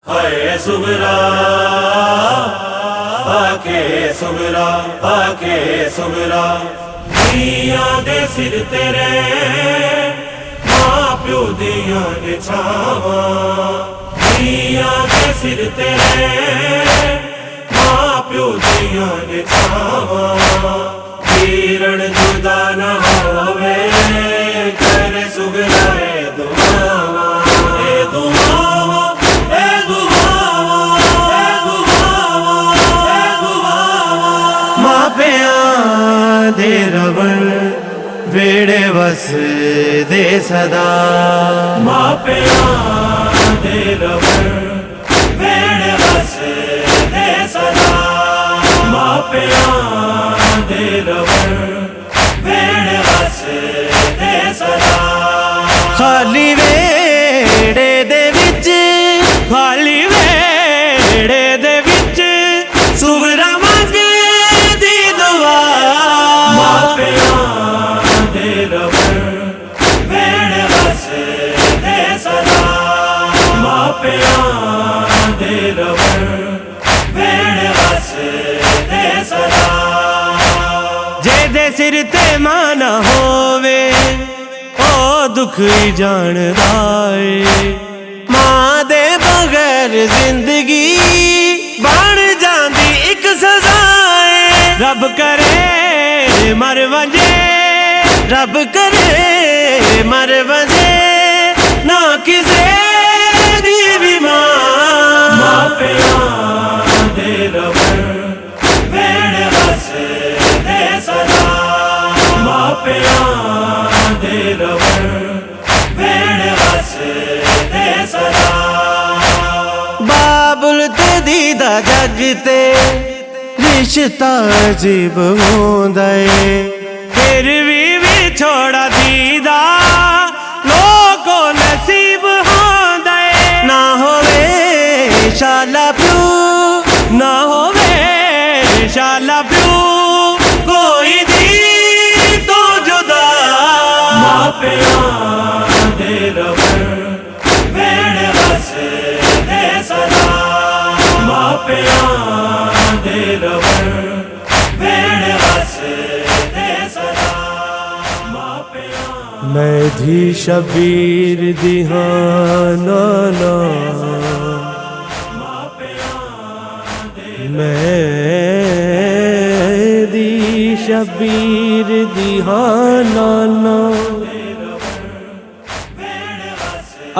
हाय सुबरा आके सुबरा धियां दे सिर तेरे मां प्यो दियां ने छावां धियां दे सिर तेरे मां प्यो दियां ने छावां किरण जुदा न होवे कर सुबरा दे रवण वेड़े वस दे सदा मापिया दे रवण वेड़े वस दे सदा मापिया दे रवण वेड़े वस दे सदा खाली वेड़े दे विच खाली वेड़े दे विच सुबरा जेदे सिर ते मां ना होवे ओ दुख ही जानदा ए मां दे बगैर जिंदगी बन जांदी इक सजा ए रब करे मर वजे रब करे मर वजे ना किसे दी भी मां मापिया दे रवण वेड़े वस दे सदा मापिया दे रवण वेड़े वस दे सदा बाबुल ते दीदा जग ते रिश्ता अजीब होंदा ए फिर भी छोड़ा दीदा लोगों नसीब होंदा ए ना होवे शाला प्यू ना होवे शाला प्यू कोई दी तो जुदा मापिया दे रवण वेड़े वस दे सदा मापिया दे रवण वेड़े वस दे सदा मापिया मैं धी शबीर दिहाना ना मैं दी शबीर दिहाना ना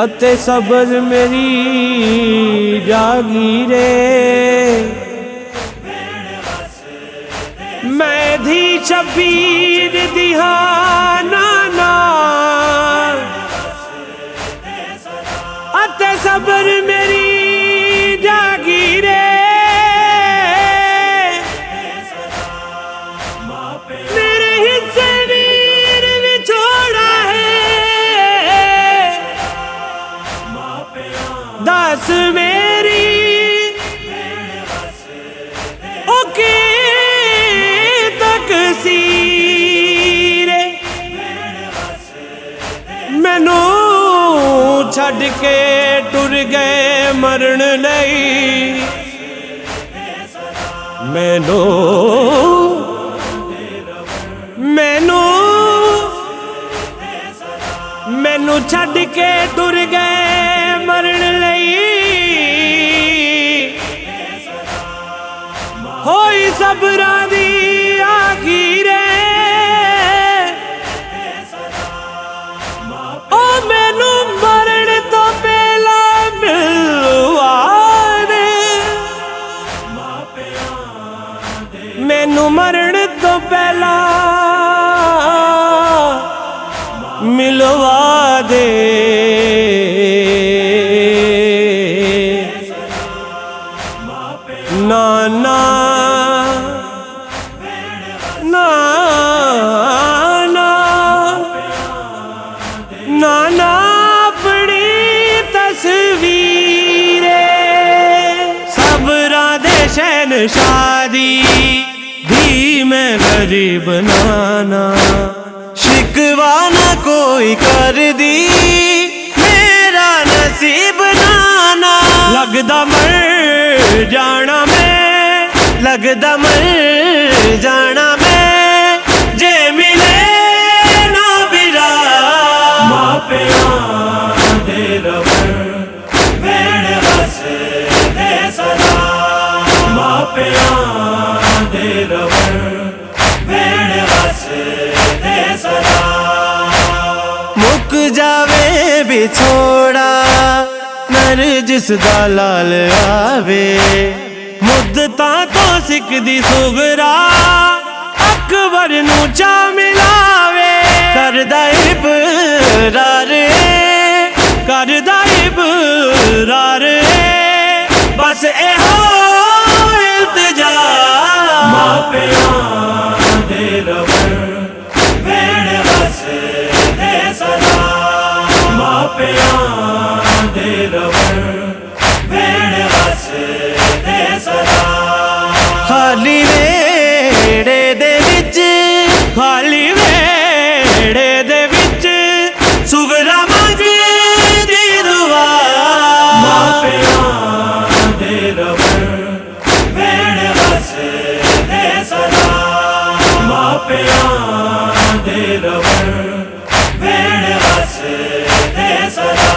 अते सबर मेरी जागीरे मैं धी शबीर दिहाना ना अते सबर मेरी जागीरे मेरे हिस्से वीर विछोड़ा है दस मेरी ओके तकसीर मैनू छड़ के टुर गए मरण लई मैनू मैनू मैनू छड़ के टुर गए मरण लई होई सबरा दी आखिर ओ मैनू मरण तो पहला मिलवा दे मैनू मरण तो पहला मिलवा दे नाना नाना नाना अपनी तस्वीर सबरा दे शहनशादी धी मैं गरीब नाना शिकवा ना कोई कर दी मेरा नसीब नाना लग लगदा मर जाना मैं, लगदा मर जाना मैं, जे मिले ना बिरा मापियां दे रवण वेण वसदे सदा, मापियां दे रवण वेण वसदे सदा। मुक जावे विछोड़ा नर जिसदा लाल आवे, मुद्दतां तो सिकदी सुगरा अकबर नू चा मिलावे। करदा इबरार करदा इबरार बस एहो इल्तिजा मापियां दे रवण वेण वसदे सदा, मापियां दे रवण वेण वसदे सदा। खाली वेड़े दे विच, खाली वेड़े दे विच सुगरा मंगदी दुआ, मापियां दे रवण वेण वसदे सदा, मापियां दे रवण वेण वसदे सदा।